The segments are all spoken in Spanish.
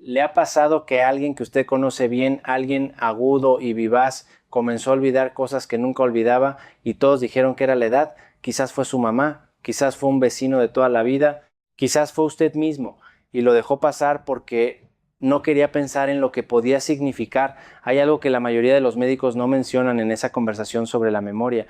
¿Le ha pasado que alguien que usted conoce bien, alguien agudo y vivaz, comenzó a olvidar cosas que nunca olvidaba y todos dijeron que era la edad? Quizás fue su mamá, quizás fue un vecino de toda la vida, quizás fue usted mismo y lo dejó pasar porque no quería pensar en lo que podía significar. Hay algo que la mayoría de los médicos no mencionan en esa conversación sobre la memoria.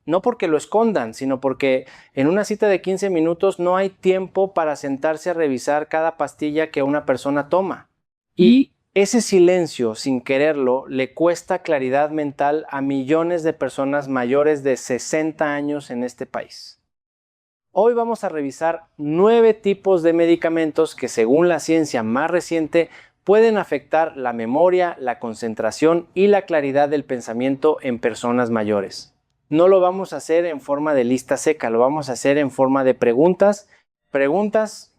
No porque lo escondan, sino porque en una cita de 15 minutos no hay tiempo para sentarse a revisar cada pastilla que una persona toma. Y ese silencio, sin quererlo, le cuesta claridad mental a millones de personas mayores de 60 años en este país. Hoy vamos a revisar 9 tipos de medicamentos que, según la ciencia más reciente, pueden afectar la memoria, la concentración y la claridad del pensamiento en personas mayores. No lo vamos a hacer en forma de lista seca, lo vamos a hacer en forma de preguntas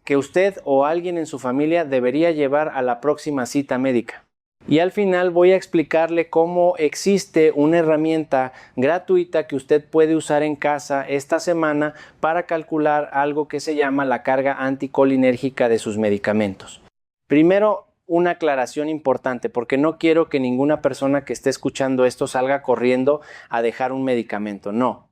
que usted o alguien en su familia debería llevar a la próxima cita médica. Y al final voy a explicarle cómo existe una herramienta gratuita que usted puede usar en casa esta semana para calcular algo que se llama la carga anticolinérgica de sus medicamentos. Primero, una aclaración importante, porque no quiero que ninguna persona que esté escuchando esto salga corriendo a dejar un medicamento. No.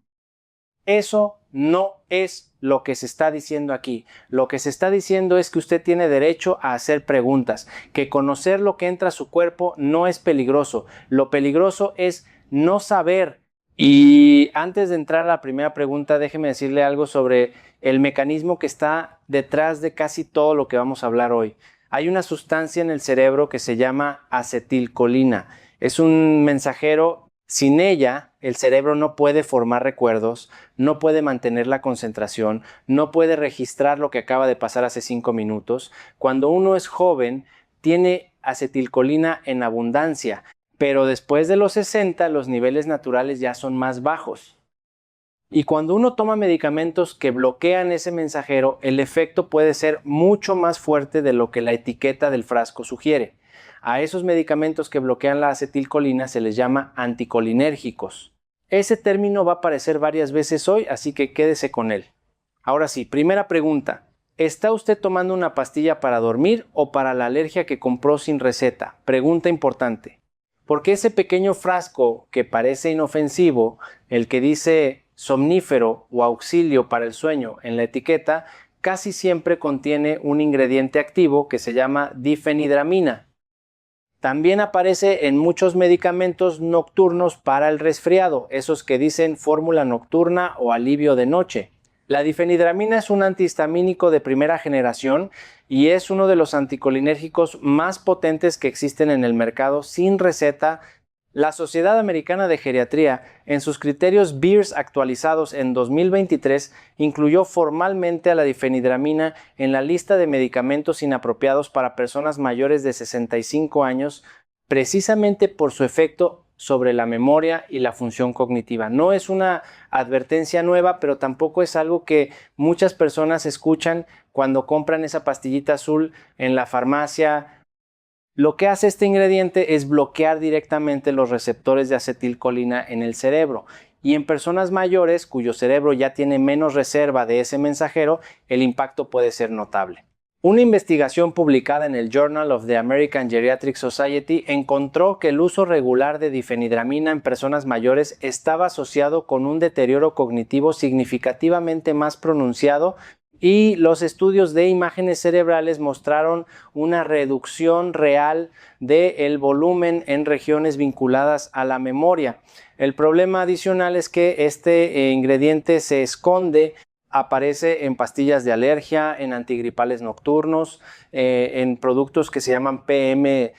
Eso no es lo que se está diciendo aquí. Lo que se está diciendo es que usted tiene derecho a hacer preguntas, que conocer lo que entra a su cuerpo no es peligroso. Lo peligroso es no saber. Y antes de entrar a la primera pregunta, déjeme decirle algo sobre el mecanismo que está detrás de casi todo lo que vamos a hablar hoy. Hay una sustancia en el cerebro que se llama acetilcolina. Es un mensajero. Sin ella, el cerebro no puede formar recuerdos, no puede mantener la concentración, no puede registrar lo que acaba de pasar hace 5 minutos. Cuando uno es joven, tiene acetilcolina en abundancia, pero después de los 60, los niveles naturales ya son más bajos. Y cuando uno toma medicamentos que bloquean ese mensajero, el efecto puede ser mucho más fuerte de lo que la etiqueta del frasco sugiere. A esos medicamentos que bloquean la acetilcolina se les llama anticolinérgicos. Ese término va a aparecer varias veces hoy, así que quédese con él. Ahora sí, primera pregunta. ¿Está usted tomando una pastilla para dormir o para la alergia que compró sin receta? Pregunta importante. Porque ese pequeño frasco que parece inofensivo, el que dice somnífero o auxilio para el sueño en la etiqueta, casi siempre contiene un ingrediente activo que se llama difenhidramina. También aparece en muchos medicamentos nocturnos para el resfriado, esos que dicen fórmula nocturna o alivio de noche. La difenhidramina es un antihistamínico de primera generación y es uno de los anticolinérgicos más potentes que existen en el mercado sin receta. La Sociedad Americana de Geriatría, en sus criterios Beers actualizados en 2023, incluyó formalmente a la difenhidramina en la lista de medicamentos inapropiados para personas mayores de 65 años, precisamente por su efecto sobre la memoria y la función cognitiva. No es una advertencia nueva, pero tampoco es algo que muchas personas escuchan cuando compran esa pastillita azul en la farmacia. Lo que hace este ingrediente es bloquear directamente los receptores de acetilcolina en el cerebro. Y en personas mayores cuyo cerebro ya tiene menos reserva de ese mensajero, el impacto puede ser notable. Una investigación publicada en el Journal of the American Geriatric Society encontró que el uso regular de difenhidramina en personas mayores estaba asociado con un deterioro cognitivo significativamente más pronunciado, y los estudios de imágenes cerebrales mostraron una reducción real del volumen en regiones vinculadas a la memoria. El problema adicional es que este ingrediente se esconde. Aparece en pastillas de alergia, en antigripales nocturnos, en productos que se llaman PM.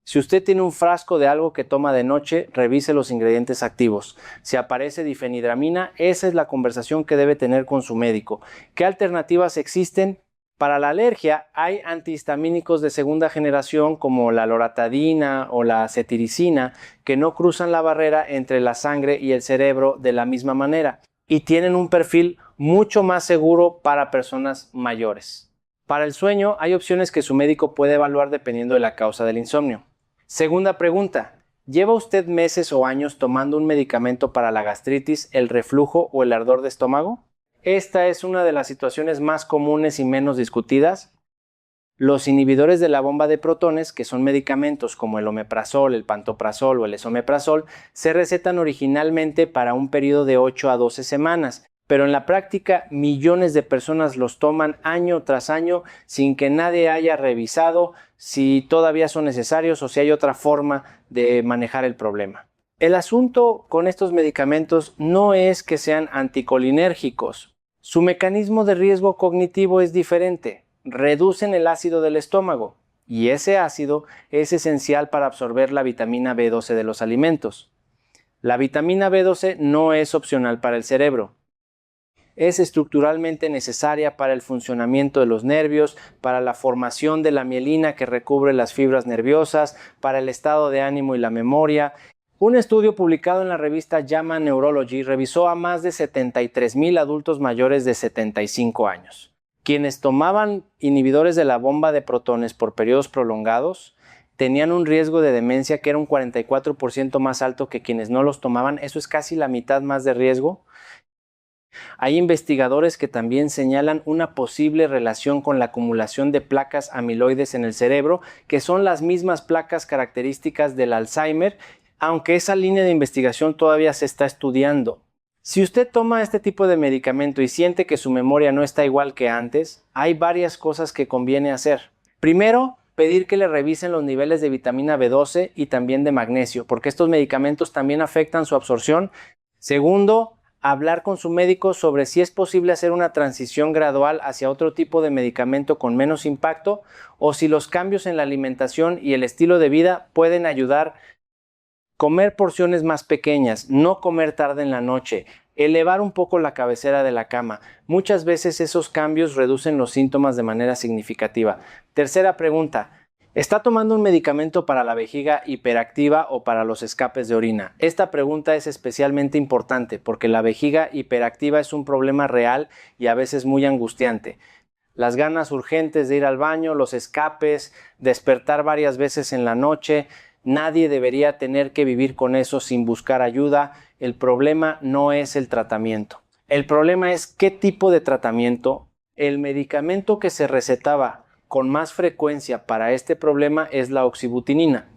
Si usted tiene un frasco de algo que toma de noche, revise los ingredientes activos. Si aparece difenhidramina, esa es la conversación que debe tener con su médico. ¿Qué alternativas existen? Para la alergia hay antihistamínicos de segunda generación como la loratadina o la cetiricina que no cruzan la barrera entre la sangre y el cerebro de la misma manera y tienen un perfil mucho más seguro para personas mayores. Para el sueño hay opciones que su médico puede evaluar dependiendo de la causa del insomnio. Segunda pregunta. ¿Lleva usted meses o años tomando un medicamento para la gastritis, el reflujo o el ardor de estómago? Esta es una de las situaciones más comunes y menos discutidas. Los inhibidores de la bomba de protones, que son medicamentos como el omeprazol, el pantoprazol o el esomeprazol, se recetan originalmente para un periodo de 8 a 12 semanas, pero en la práctica millones de personas los toman año tras año sin que nadie haya revisado si todavía son necesarios o si hay otra forma de manejar el problema. El asunto con estos medicamentos no es que sean anticolinérgicos. Su mecanismo de riesgo cognitivo es diferente. Reducen el ácido del estómago y ese ácido es esencial para absorber la vitamina B12 de los alimentos. La vitamina B12 no es opcional para el cerebro. Es estructuralmente necesaria para el funcionamiento de los nervios, para la formación de la mielina que recubre las fibras nerviosas, para el estado de ánimo y la memoria. Un estudio publicado en la revista JAMA Neurology revisó a más de 73,000 adultos mayores de 75 años. Quienes tomaban inhibidores de la bomba de protones por periodos prolongados tenían un riesgo de demencia que era un 44% más alto que quienes no los tomaban. Eso es casi la mitad más de riesgo. Hay investigadores que también señalan una posible relación con la acumulación de placas amiloides en el cerebro, que son las mismas placas características del Alzheimer, aunque esa línea de investigación todavía se está estudiando. Si usted toma este tipo de medicamento y siente que su memoria no está igual que antes, hay varias cosas que conviene hacer. Primero, pedir que le revisen los niveles de vitamina B12 y también de magnesio, porque estos medicamentos también afectan su absorción. Segundo, hablar con su médico sobre si es posible hacer una transición gradual hacia otro tipo de medicamento con menos impacto o si los cambios en la alimentación y el estilo de vida pueden ayudar. Comer porciones más pequeñas, no comer tarde en la noche, elevar un poco la cabecera de la cama. Muchas veces esos cambios reducen los síntomas de manera significativa. Tercera pregunta. ¿Está tomando un medicamento para la vejiga hiperactiva o para los escapes de orina? Esta pregunta es especialmente importante porque la vejiga hiperactiva es un problema real y a veces muy angustiante. Las ganas urgentes de ir al baño, los escapes, despertar varias veces en la noche. Nadie debería tener que vivir con eso sin buscar ayuda. El problema no es el tratamiento. El problema es qué tipo de tratamiento. El medicamento que se recetaba con más frecuencia para este problema es la oxibutinina.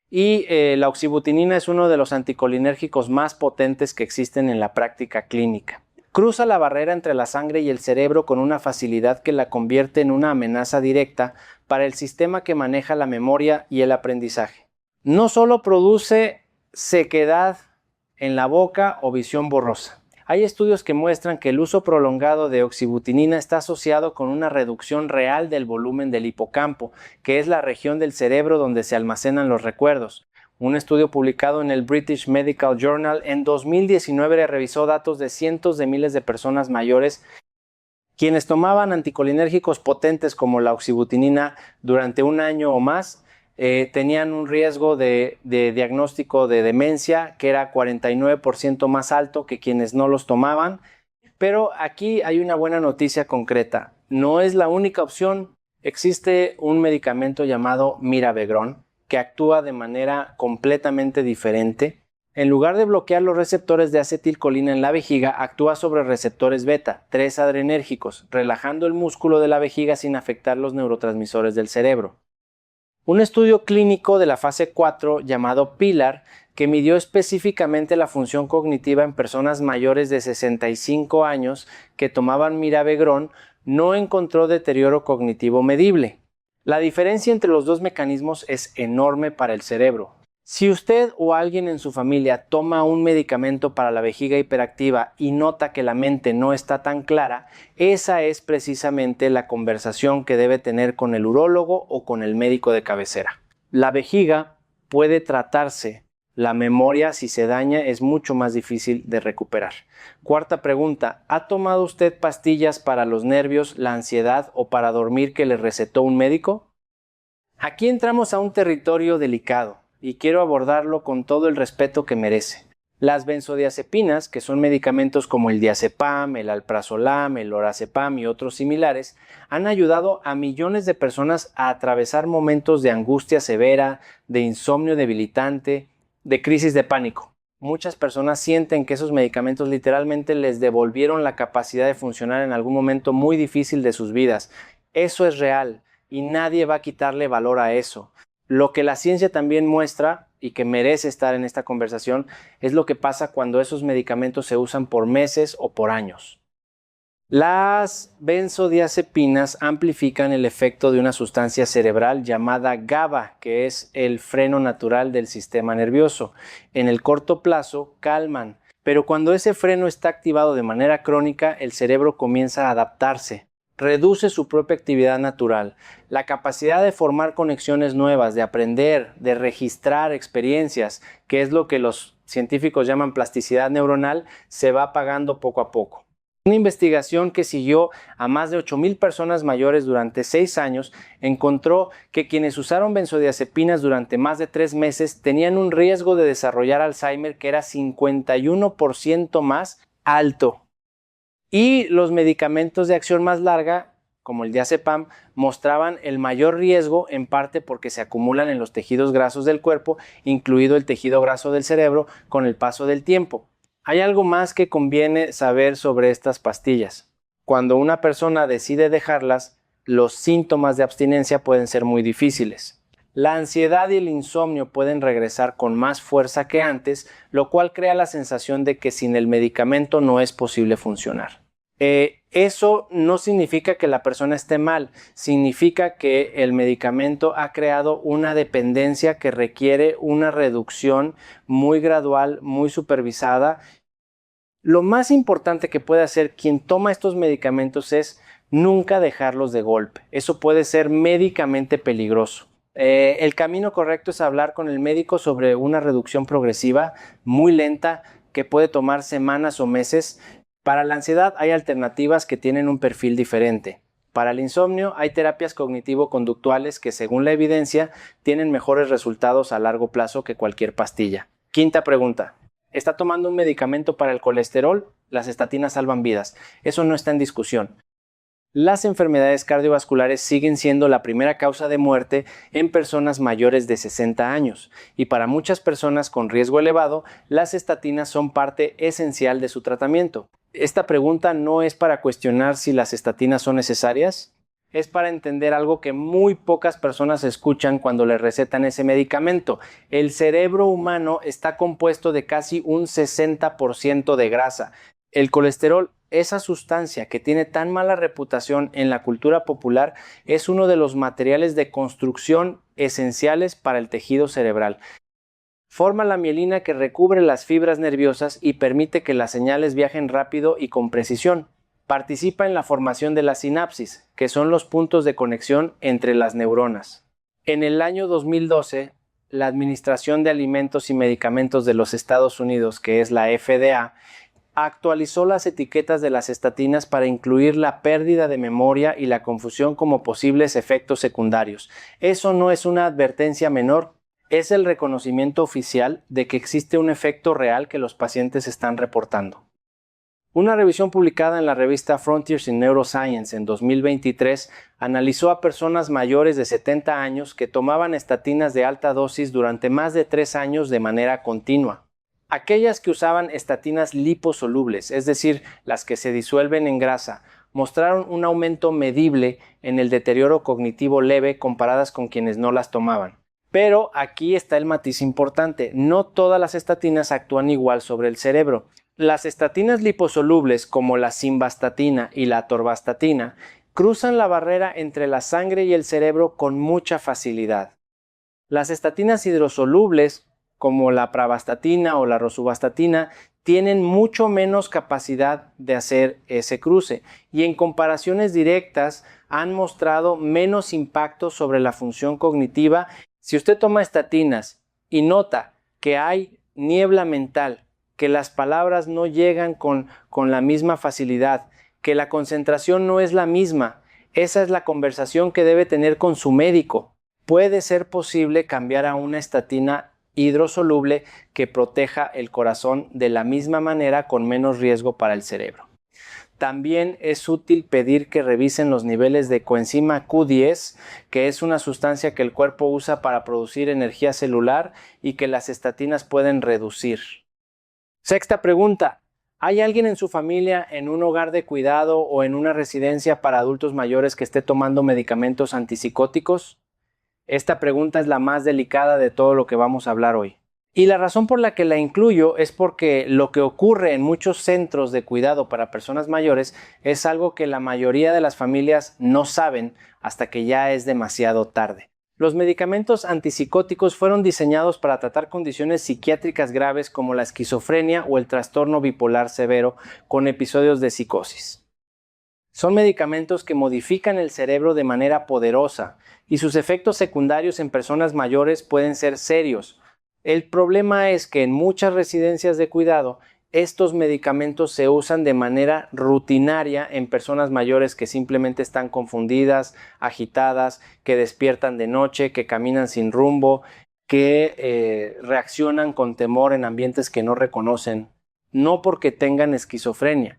Y la oxibutinina es uno de los anticolinérgicos más potentes que existen en la práctica clínica. Cruza la barrera entre la sangre y el cerebro con una facilidad que la convierte en una amenaza directa para el sistema que maneja la memoria y el aprendizaje. No solo produce sequedad en la boca o visión borrosa. Hay estudios que muestran que el uso prolongado de oxibutinina está asociado con una reducción real del volumen del hipocampo, que es la región del cerebro donde se almacenan los recuerdos. Un estudio publicado en el British Medical Journal en 2019 revisó datos de cientos de miles de personas mayores quienes tomaban anticolinérgicos potentes como la oxibutinina durante un año o más. Tenían un riesgo de diagnóstico de demencia que era 49% más alto que quienes no los tomaban. Pero aquí hay una buena noticia concreta. No es la única opción. Existe un medicamento llamado Miravigrón que actúa de manera completamente diferente. En lugar de bloquear los receptores de acetilcolina en la vejiga, actúa sobre receptores beta, 3 adrenérgicos, relajando el músculo de la vejiga sin afectar los neurotransmisores del cerebro. Un estudio clínico de la fase 4 llamado PILAR, que midió específicamente la función cognitiva en personas mayores de 65 años que tomaban Miravigrón, no encontró deterioro cognitivo medible. La diferencia entre los dos mecanismos es enorme para el cerebro. Si usted o alguien en su familia toma un medicamento para la vejiga hiperactiva y nota que la mente no está tan clara, esa es precisamente la conversación que debe tener con el urólogo o con el médico de cabecera. La vejiga puede tratarse. La memoria, si se daña, es mucho más difícil de recuperar. Cuarta pregunta, ¿ha tomado usted pastillas para los nervios, la ansiedad o para dormir que le recetó un médico? Aquí entramos a un territorio delicado y quiero abordarlo con todo el respeto que merece. Las benzodiazepinas, que son medicamentos como el diazepam, el alprazolam, el lorazepam y otros similares, han ayudado a millones de personas a atravesar momentos de angustia severa, de insomnio debilitante, de crisis de pánico. Muchas personas sienten que esos medicamentos literalmente les devolvieron la capacidad de funcionar en algún momento muy difícil de sus vidas. Eso es real. y nadie va a quitarle valor a eso. Lo que la ciencia también muestra y que merece estar en esta conversación es lo que pasa cuando esos medicamentos se usan por meses o por años. Las benzodiazepinas amplifican el efecto de una sustancia cerebral llamada GABA, que es el freno natural del sistema nervioso. En el corto plazo calman, pero cuando ese freno está activado de manera crónica, el cerebro comienza a adaptarse. Reduce su propia actividad natural. La capacidad de formar conexiones nuevas, de aprender, de registrar experiencias, que es lo que los científicos llaman plasticidad neuronal, se va apagando poco a poco. Una investigación que siguió a más de 8,000 personas mayores durante 6 años encontró que quienes usaron benzodiazepinas durante más de 3 meses tenían un riesgo de desarrollar Alzheimer que era 51% más alto. Y los medicamentos de acción más larga, como el diazepam, mostraban el mayor riesgo en parte porque se acumulan en los tejidos grasos del cuerpo, incluido el tejido graso del cerebro, con el paso del tiempo. Hay algo más que conviene saber sobre estas pastillas. Cuando una persona decide dejarlas, los síntomas de abstinencia pueden ser muy difíciles. La ansiedad y el insomnio pueden regresar con más fuerza que antes, lo cual crea la sensación de que sin el medicamento no es posible funcionar. Eso no significa que la persona esté mal, significa que el medicamento ha creado una dependencia que requiere una reducción muy gradual, muy supervisada. Lo más importante que puede hacer quien toma estos medicamentos es nunca dejarlos de golpe. Eso puede ser médicamente peligroso. El camino correcto es hablar con el médico sobre una reducción progresiva, muy lenta, que puede tomar semanas o meses. Para la ansiedad hay alternativas que tienen un perfil diferente. Para el insomnio hay terapias cognitivo-conductuales que, según la evidencia, tienen mejores resultados a largo plazo que cualquier pastilla. Quinta pregunta. ¿Está tomando un medicamento para el colesterol? Las estatinas salvan vidas. Eso no está en discusión. Las enfermedades cardiovasculares siguen siendo la primera causa de muerte en personas mayores de 60 años y para muchas personas con riesgo elevado, las estatinas son parte esencial de su tratamiento. Esta pregunta no es para cuestionar si las estatinas son necesarias, es para entender algo que muy pocas personas escuchan cuando les recetan ese medicamento. El cerebro humano está compuesto de casi un 60% de grasa. El colesterol, esa sustancia que tiene tan mala reputación en la cultura popular, es uno de los materiales de construcción esenciales para el tejido cerebral. Forma la mielina que recubre las fibras nerviosas y permite que las señales viajen rápido y con precisión. Participa en la formación de las sinapsis, que son los puntos de conexión entre las neuronas. En el año 2012, la Administración de Alimentos y Medicamentos de los Estados Unidos, que es la FDA, actualizó las etiquetas de las estatinas para incluir la pérdida de memoria y la confusión como posibles efectos secundarios. Eso no es una advertencia menor, es el reconocimiento oficial de que existe un efecto real que los pacientes están reportando. Una revisión publicada en la revista Frontiers in Neuroscience en 2023 analizó a personas mayores de 70 años que tomaban estatinas de alta dosis durante más de 3 años de manera continua. Aquellas que usaban estatinas liposolubles, es decir, las que se disuelven en grasa, mostraron un aumento medible en el deterioro cognitivo leve comparadas con quienes no las tomaban. Pero aquí está el matiz importante, no todas las estatinas actúan igual sobre el cerebro. Las estatinas liposolubles, como la simvastatina y la atorvastatina, cruzan la barrera entre la sangre y el cerebro con mucha facilidad. Las estatinas hidrosolubles, como la pravastatina o la rosuvastatina, tienen mucho menos capacidad de hacer ese cruce y en comparaciones directas han mostrado menos impacto sobre la función cognitiva. Si usted toma estatinas y nota que hay niebla mental, que las palabras no llegan con la misma facilidad, que la concentración no es la misma, esa es la conversación que debe tener con su médico. Puede ser posible cambiar a una estatina hidrosoluble que proteja el corazón de la misma manera con menos riesgo para el cerebro. También es útil pedir que revisen los niveles de coenzima Q10, que es una sustancia que el cuerpo usa para producir energía celular y que las estatinas pueden reducir. Sexta pregunta. ¿Hay alguien en su familia en un hogar de cuidado o en una residencia para adultos mayores que esté tomando medicamentos antipsicóticos? Esta pregunta es la más delicada de todo lo que vamos a hablar hoy. Y la razón por la que la incluyo es porque lo que ocurre en muchos centros de cuidado para personas mayores es algo que la mayoría de las familias no saben hasta que ya es demasiado tarde. Los medicamentos antipsicóticos fueron diseñados para tratar condiciones psiquiátricas graves como la esquizofrenia o el trastorno bipolar severo con episodios de psicosis. Son medicamentos que modifican el cerebro de manera poderosa y sus efectos secundarios en personas mayores pueden ser serios. El problema es que en muchas residencias de cuidado estos medicamentos se usan de manera rutinaria en personas mayores que simplemente están confundidas, agitadas, que despiertan de noche, que caminan sin rumbo, que reaccionan con temor en ambientes que no reconocen, no porque tengan esquizofrenia,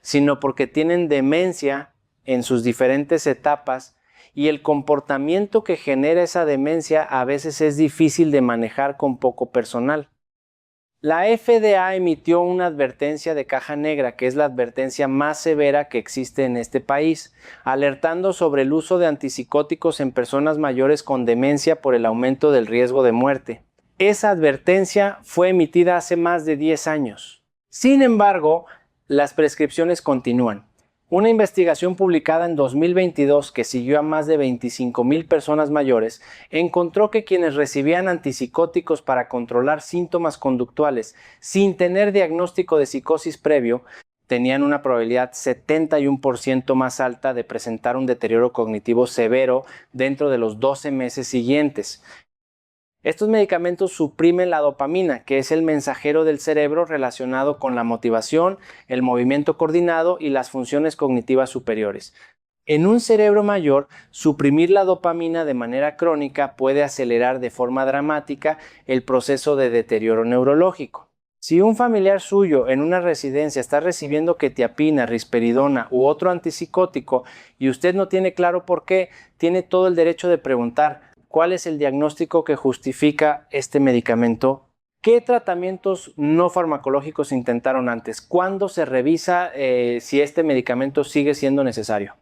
sino porque tienen demencia en sus diferentes etapas y el comportamiento que genera esa demencia a veces es difícil de manejar con poco personal. La FDA emitió una advertencia de caja negra, que es la advertencia más severa que existe en este país, alertando sobre el uso de antipsicóticos en personas mayores con demencia por el aumento del riesgo de muerte. Esa advertencia fue emitida hace más de 10 años. Sin embargo, las prescripciones continúan. Una investigación publicada en 2022 que siguió a más de 25,000 personas mayores encontró que quienes recibían antipsicóticos para controlar síntomas conductuales sin tener diagnóstico de psicosis previo tenían una probabilidad 71% más alta de presentar un deterioro cognitivo severo dentro de los 12 meses siguientes. Estos medicamentos suprimen la dopamina, que es el mensajero del cerebro relacionado con la motivación, el movimiento coordinado y las funciones cognitivas superiores. En un cerebro mayor, suprimir la dopamina de manera crónica puede acelerar de forma dramática el proceso de deterioro neurológico. Si un familiar suyo en una residencia está recibiendo quetiapina, risperidona u otro antipsicótico y usted no tiene claro por qué, tiene todo el derecho de preguntar: ¿cuál es el diagnóstico que justifica este medicamento? ¿Qué tratamientos no farmacológicos intentaron antes? ¿Cuándo se revisa si este medicamento sigue siendo necesario?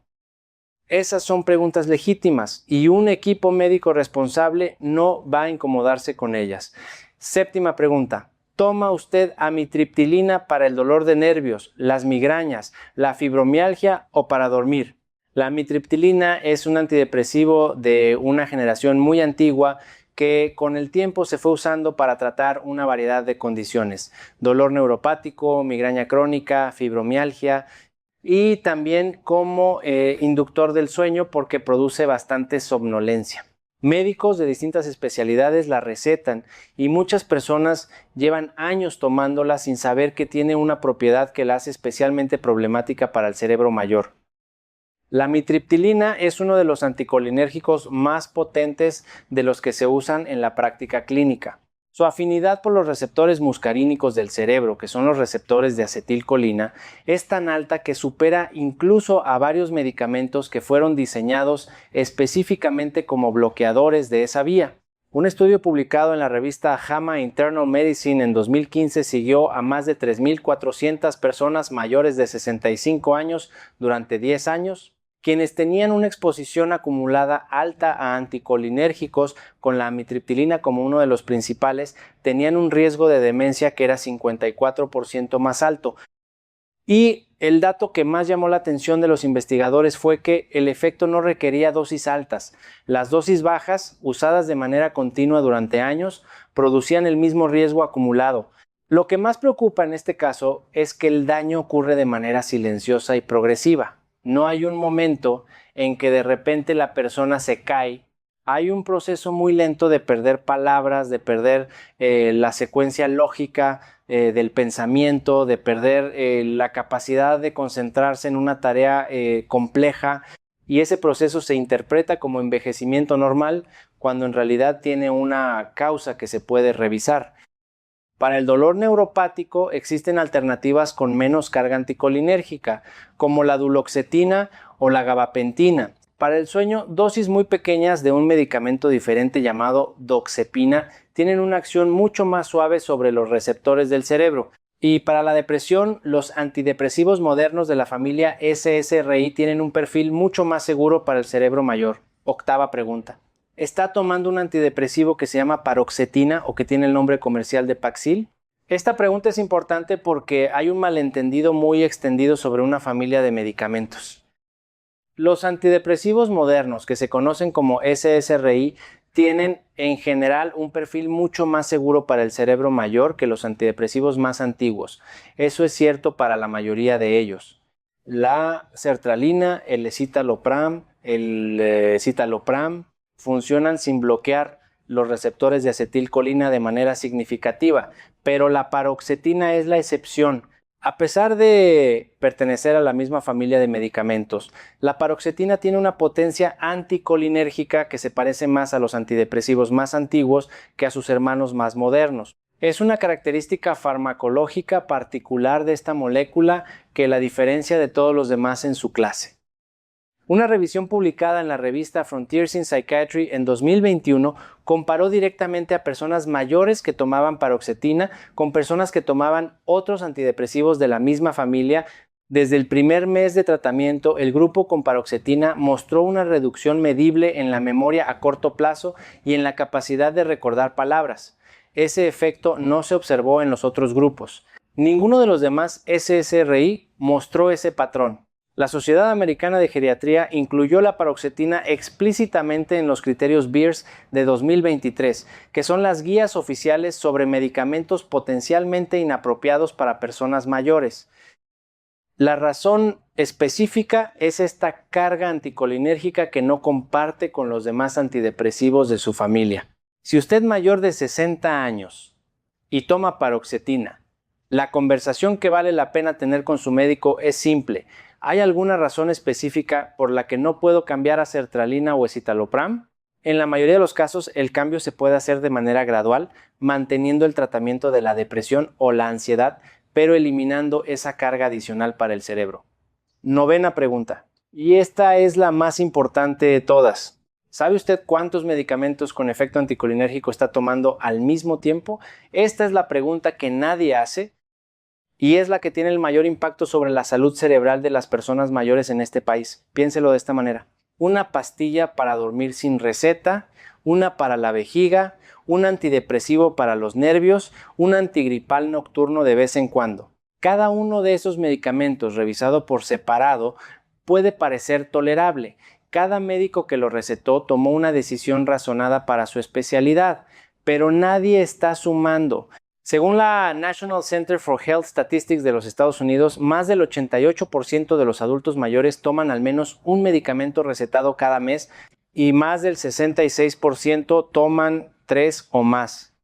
Esas son preguntas legítimas y un equipo médico responsable no va a incomodarse con ellas. Séptima pregunta: ¿toma usted amitriptilina para el dolor de nervios, las migrañas, la fibromialgia o para dormir? La amitriptilina es un antidepresivo de una generación muy antigua que con el tiempo se fue usando para tratar una variedad de condiciones: dolor neuropático, migraña crónica, fibromialgia y también como inductor del sueño porque produce bastante somnolencia. Médicos de distintas especialidades la recetan y muchas personas llevan años tomándola sin saber que tiene una propiedad que la hace especialmente problemática para el cerebro mayor. La amitriptilina es uno de los anticolinérgicos más potentes de los que se usan en la práctica clínica. Su afinidad por los receptores muscarínicos del cerebro, que son los receptores de acetilcolina, es tan alta que supera incluso a varios medicamentos que fueron diseñados específicamente como bloqueadores de esa vía. Un estudio publicado en la revista JAMA Internal Medicine en 2015 siguió a más de 3,400 personas mayores de 65 años durante 10 años. Quienes tenían una exposición acumulada alta a anticolinérgicos con la amitriptilina como uno de los principales tenían un riesgo de demencia que era 54% más alto. Y el dato que más llamó la atención de los investigadores fue que el efecto no requería dosis altas. Las dosis bajas, usadas de manera continua durante años, producían el mismo riesgo acumulado. Lo que más preocupa en este caso es que el daño ocurre de manera silenciosa y progresiva. No hay un momento en que de repente la persona se cae. Hay un proceso muy lento de perder palabras, de perder la secuencia lógica del pensamiento, de perder la capacidad de concentrarse en una tarea compleja, y ese proceso se interpreta como envejecimiento normal cuando en realidad tiene una causa que se puede revisar. Para el dolor neuropático existen alternativas con menos carga anticolinérgica, como la duloxetina o la gabapentina. Para el sueño, dosis muy pequeñas de un medicamento diferente llamado doxepina tienen una acción mucho más suave sobre los receptores del cerebro. Y para la depresión, los antidepresivos modernos de la familia SSRI tienen un perfil mucho más seguro para el cerebro mayor. Octava pregunta. ¿Está tomando un antidepresivo que se llama paroxetina o que tiene el nombre comercial de Paxil? Esta pregunta es importante porque hay un malentendido muy extendido sobre una familia de medicamentos. Los antidepresivos modernos, que se conocen como SSRI, tienen en general un perfil mucho más seguro para el cerebro mayor que los antidepresivos más antiguos. Eso es cierto para la mayoría de ellos. La sertralina, el escitalopram, el citalopram funcionan sin bloquear los receptores de acetilcolina de manera significativa, pero la paroxetina es la excepción. A pesar de pertenecer a la misma familia de medicamentos, la paroxetina tiene una potencia anticolinérgica que se parece más a los antidepresivos más antiguos que a sus hermanos más modernos. Es una característica farmacológica particular de esta molécula que la diferencia de todos los demás en su clase. Una revisión publicada en la revista Frontiers in Psychiatry en 2021 comparó directamente a personas mayores que tomaban paroxetina con personas que tomaban otros antidepresivos de la misma familia. Desde el primer mes de tratamiento, el grupo con paroxetina mostró una reducción medible en la memoria a corto plazo y en la capacidad de recordar palabras. Ese efecto no se observó en los otros grupos. Ninguno de los demás SSRI mostró ese patrón. La Sociedad Americana de Geriatría incluyó la paroxetina explícitamente en los criterios Beers de 2023, que son las guías oficiales sobre medicamentos potencialmente inapropiados para personas mayores. La razón específica es esta carga anticolinérgica que no comparte con los demás antidepresivos de su familia. Si usted es mayor de 60 años y toma paroxetina, la conversación que vale la pena tener con su médico es simple. ¿Hay alguna razón específica por la que no puedo cambiar a sertralina o escitalopram? En la mayoría de los casos, el cambio se puede hacer de manera gradual, manteniendo el tratamiento de la depresión o la ansiedad, pero eliminando esa carga adicional para el cerebro. Novena pregunta, y esta es la más importante de todas. ¿Sabe usted cuántos medicamentos con efecto anticolinérgico está tomando al mismo tiempo? Esta es la pregunta que nadie hace y es la que tiene el mayor impacto sobre la salud cerebral de las personas mayores en este país. Piénselo de esta manera. Una pastilla para dormir sin receta, una para la vejiga, un antidepresivo para los nervios, un antigripal nocturno de vez en cuando. Cada uno de esos medicamentos, revisado por separado, puede parecer tolerable. Cada médico que lo recetó tomó una decisión razonada para su especialidad, pero nadie está sumando. Según la National Center for Health Statistics de los Estados Unidos, más del 88% de los adultos mayores toman al menos un medicamento recetado cada mes y más del 66% toman 3 o más.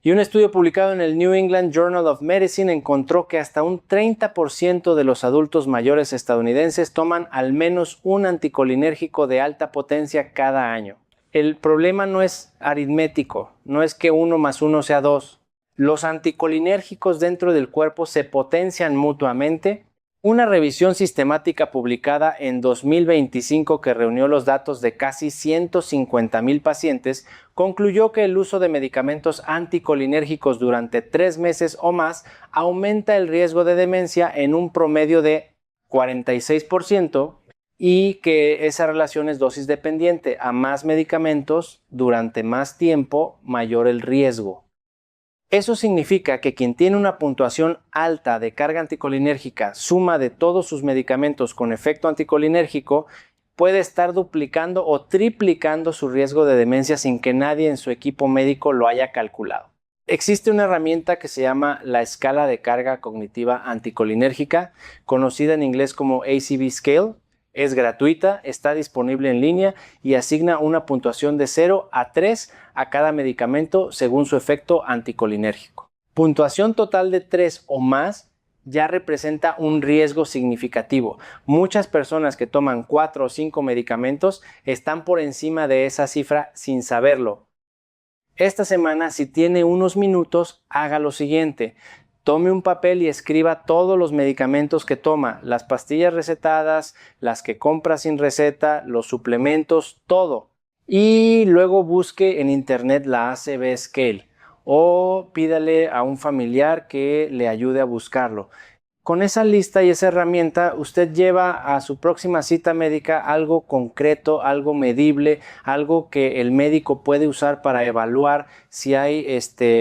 Y un estudio publicado en el New England Journal of Medicine encontró que hasta un 30% de los adultos mayores estadounidenses toman al menos un anticolinérgico de alta potencia cada año. El problema no es aritmético, no es que 1 más 1 sea 2. Los anticolinérgicos dentro del cuerpo se potencian mutuamente. Una revisión sistemática publicada en 2025 que reunió los datos de casi 150,000 pacientes concluyó que el uso de medicamentos anticolinérgicos durante 3 meses o más aumenta el riesgo de demencia en un promedio de 46% y que esa relación es dosis dependiente. A más medicamentos durante más tiempo, mayor el riesgo. Eso significa que quien tiene una puntuación alta de carga anticolinérgica, suma de todos sus medicamentos con efecto anticolinérgico, puede estar duplicando o triplicando su riesgo de demencia sin que nadie en su equipo médico lo haya calculado. Existe una herramienta que se llama la escala de carga cognitiva anticolinérgica, conocida en inglés como ACV Scale. Es gratuita, está disponible en línea y asigna una puntuación de 0 a 3 a cada medicamento según su efecto anticolinérgico. Puntuación total de 3 o más ya representa un riesgo significativo. Muchas personas que toman 4 o 5 medicamentos están por encima de esa cifra sin saberlo. Esta semana, si tiene unos minutos, haga lo siguiente. Tome un papel y escriba todos los medicamentos que toma, las pastillas recetadas, las que compra sin receta, los suplementos, todo. Y luego busque en internet la ACV Scale o pídale a un familiar que le ayude a buscarlo. Con esa lista y esa herramienta, usted lleva a su próxima cita médica algo concreto, algo medible, algo que el médico puede usar para evaluar si hay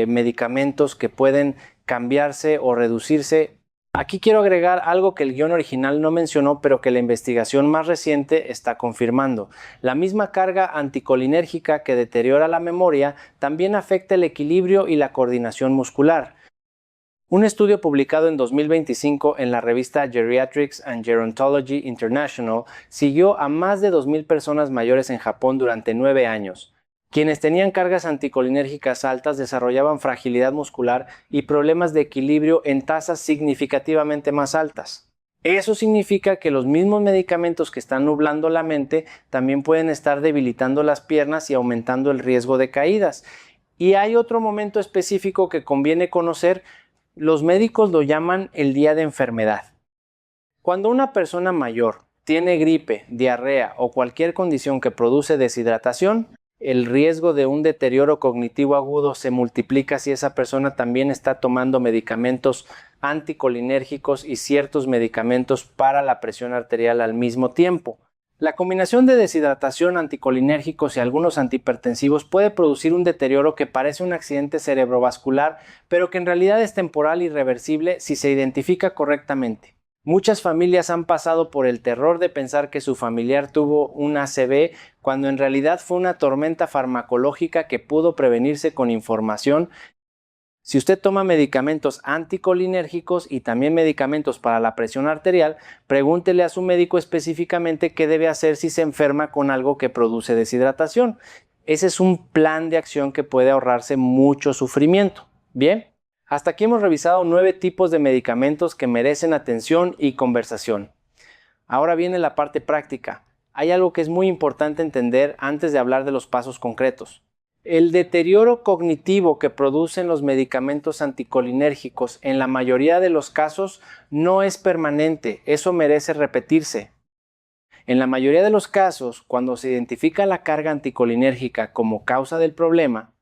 medicamentos que pueden cambiarse o reducirse. Aquí quiero agregar algo que el guión original no mencionó, pero que la investigación más reciente está confirmando. La misma carga anticolinérgica que deteriora la memoria también afecta el equilibrio y la coordinación muscular. Un estudio publicado en 2025 en la revista Geriatrics and Gerontology International siguió a más de 2,000 personas mayores en Japón durante 9 años. Quienes tenían cargas anticolinérgicas altas desarrollaban fragilidad muscular y problemas de equilibrio en tasas significativamente más altas. Eso significa que los mismos medicamentos que están nublando la mente también pueden estar debilitando las piernas y aumentando el riesgo de caídas. Y hay otro momento específico que conviene conocer. Los médicos lo llaman el día de enfermedad. Cuando una persona mayor tiene gripe, diarrea o cualquier condición que produce deshidratación, el riesgo de un deterioro cognitivo agudo se multiplica si esa persona también está tomando medicamentos anticolinérgicos y ciertos medicamentos para la presión arterial al mismo tiempo. La combinación de deshidratación, anticolinérgicos y algunos antihipertensivos puede producir un deterioro que parece un accidente cerebrovascular, pero que en realidad es temporal y reversible si se identifica correctamente. Muchas familias han pasado por el terror de pensar que su familiar tuvo un ACV cuando en realidad fue una tormenta farmacológica que pudo prevenirse con información. Si usted toma medicamentos anticolinérgicos y también medicamentos para la presión arterial, pregúntele a su médico específicamente qué debe hacer si se enferma con algo que produce deshidratación. Ese es un plan de acción que puede ahorrarse mucho sufrimiento. Bien, hasta aquí hemos revisado 9 tipos de medicamentos que merecen atención y conversación. Ahora viene la parte práctica. Hay algo que es muy importante entender antes de hablar de los pasos concretos. El deterioro cognitivo que producen los medicamentos anticolinérgicos en la mayoría de los casos no es permanente, eso merece repetirse. En la mayoría de los casos, cuando se identifica la carga anticolinérgica como causa del problema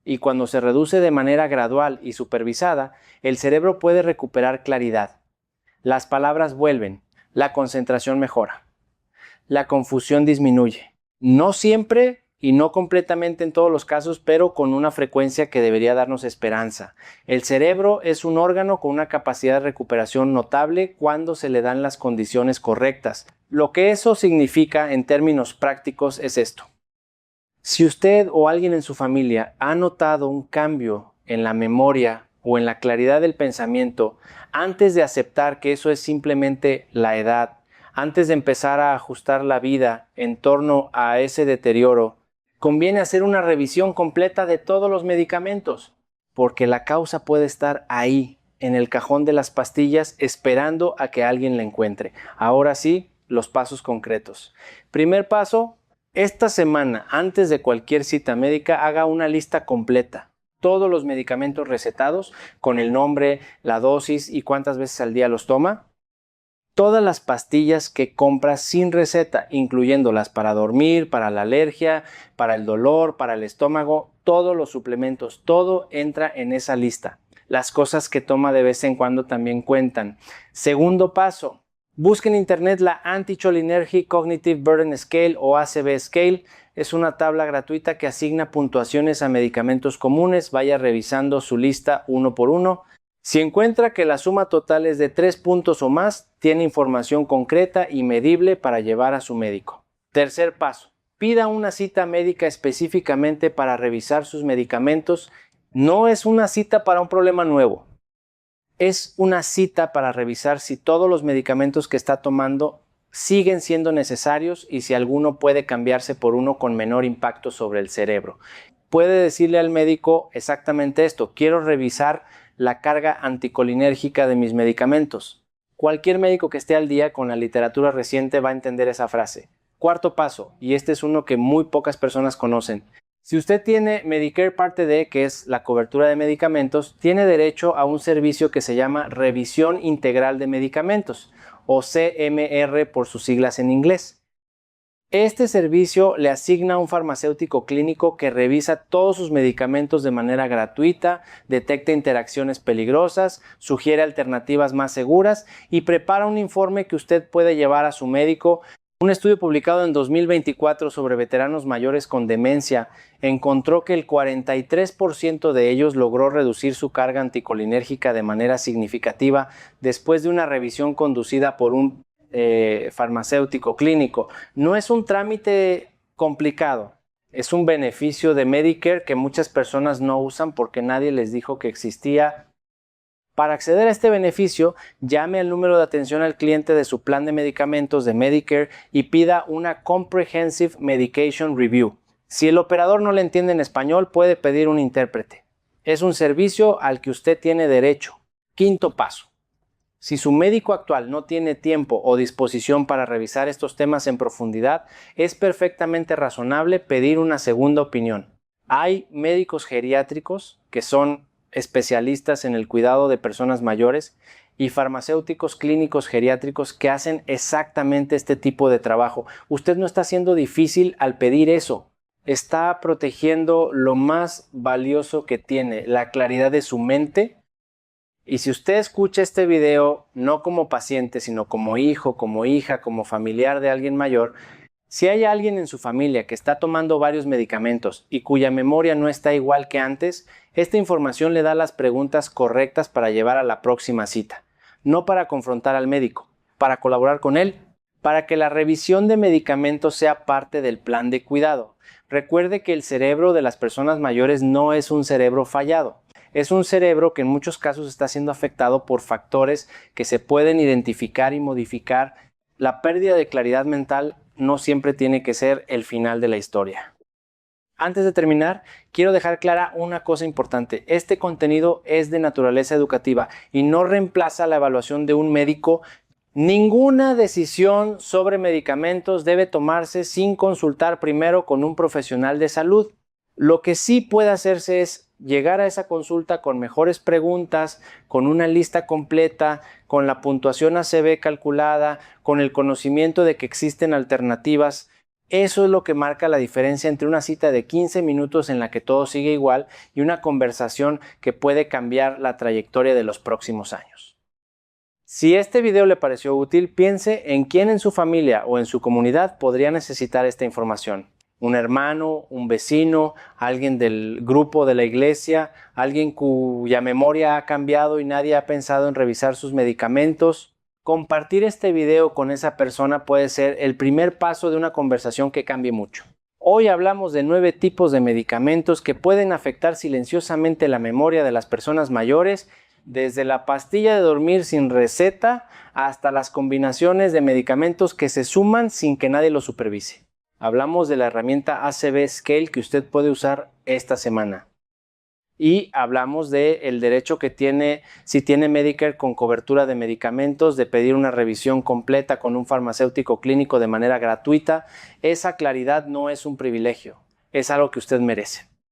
y cuando se reduce de manera gradual y supervisada, el cerebro puede recuperar claridad. Las palabras vuelven, la concentración mejora, la confusión disminuye. No siempre y no completamente en todos los casos, pero con una frecuencia que debería darnos esperanza. El cerebro es un órgano con una capacidad de recuperación notable cuando se le dan las condiciones correctas. Lo que eso significa en términos prácticos es esto. Si usted o alguien en su familia ha notado un cambio en la memoria o en la claridad del pensamiento, antes de aceptar que eso es simplemente la edad, antes de empezar a ajustar la vida en torno a ese deterioro, conviene hacer una revisión completa de todos los medicamentos, porque la causa puede estar ahí, en el cajón de las pastillas, esperando a que alguien la encuentre. Ahora sí, los pasos concretos. Primer paso, esta semana, antes de cualquier cita médica, haga una lista completa. Todos los medicamentos recetados, con el nombre, la dosis y cuántas veces al día los toma. Todas las pastillas que compra sin receta, incluyéndolas para dormir, para la alergia, para el dolor, para el estómago, todos los suplementos, todo entra en esa lista. Las cosas que toma de vez en cuando también cuentan. Segundo paso, busque en internet la Anticholinergic Cognitive Burden Scale o ACV Scale. Es una tabla gratuita que asigna puntuaciones a medicamentos comunes. Vaya revisando su lista uno por uno. Si encuentra que la suma total es de 3 puntos o más, tiene información concreta y medible para llevar a su médico. Tercer paso, pida una cita médica específicamente para revisar sus medicamentos. No es una cita para un problema nuevo. Es una cita para revisar si todos los medicamentos que está tomando siguen siendo necesarios y si alguno puede cambiarse por uno con menor impacto sobre el cerebro. Puede decirle al médico exactamente esto: quiero revisar la carga anticolinérgica de mis medicamentos. Cualquier médico que esté al día con la literatura reciente va a entender esa frase. Cuarto paso, y este es uno que muy pocas personas conocen. Si usted tiene Medicare Parte D, que es la cobertura de medicamentos, tiene derecho a un servicio que se llama Revisión Integral de Medicamentos, o CMR por sus siglas en inglés. Este servicio le asigna a un farmacéutico clínico que revisa todos sus medicamentos de manera gratuita, detecta interacciones peligrosas, sugiere alternativas más seguras y prepara un informe que usted puede llevar a su médico. Un estudio publicado en 2024 sobre veteranos mayores con demencia encontró que el 43% de ellos logró reducir su carga anticolinérgica de manera significativa después de una revisión conducida por un farmacéutico clínico. No es un trámite complicado, es un beneficio de Medicare que muchas personas no usan porque nadie les dijo que existía. Para acceder a este beneficio, llame al número de atención al cliente de su plan de medicamentos de Medicare y pida una Comprehensive Medication Review. Si el operador no le entiende en español, puede pedir un intérprete. Es un servicio al que usted tiene derecho. Quinto paso. Si su médico actual no tiene tiempo o disposición para revisar estos temas en profundidad, es perfectamente razonable pedir una segunda opinión. Hay médicos geriátricos que son especialistas en el cuidado de personas mayores y farmacéuticos clínicos geriátricos que hacen exactamente este tipo de trabajo. Usted no está haciendo difícil al pedir eso. Está protegiendo lo más valioso que tiene, la claridad de su mente. Y si usted escucha este video no como paciente, sino como hijo, como hija, como familiar de alguien mayor, si hay alguien en su familia que está tomando varios medicamentos y cuya memoria no está igual que antes, esta información le da las preguntas correctas para llevar a la próxima cita. No para confrontar al médico, para colaborar con él, para que la revisión de medicamentos sea parte del plan de cuidado. Recuerde que el cerebro de las personas mayores no es un cerebro fallado. Es un cerebro que en muchos casos está siendo afectado por factores que se pueden identificar y modificar. La pérdida de claridad mental no siempre tiene que ser el final de la historia. Antes de terminar, quiero dejar clara una cosa importante. Este contenido es de naturaleza educativa y no reemplaza la evaluación de un médico. Ninguna decisión sobre medicamentos debe tomarse sin consultar primero con un profesional de salud. Lo que sí puede hacerse es llegar a esa consulta con mejores preguntas, con una lista completa, con la puntuación ACV calculada, con el conocimiento de que existen alternativas. Eso es lo que marca la diferencia entre una cita de 15 minutos en la que todo sigue igual y una conversación que puede cambiar la trayectoria de los próximos años. Si este video le pareció útil, piense en quién en su familia o en su comunidad podría necesitar esta información. Un hermano, un vecino, alguien del grupo de la iglesia, alguien cuya memoria ha cambiado y nadie ha pensado en revisar sus medicamentos. Compartir este video con esa persona puede ser el primer paso de una conversación que cambie mucho. Hoy hablamos de 9 tipos de medicamentos que pueden afectar silenciosamente la memoria de las personas mayores, desde la pastilla de dormir sin receta hasta las combinaciones de medicamentos que se suman sin que nadie los supervise. Hablamos de la herramienta ACV Scale que usted puede usar esta semana. Y hablamos del derecho que tiene, si tiene Medicare con cobertura de medicamentos, de pedir una revisión completa con un farmacéutico clínico de manera gratuita. Esa claridad no es un privilegio, es algo que usted merece.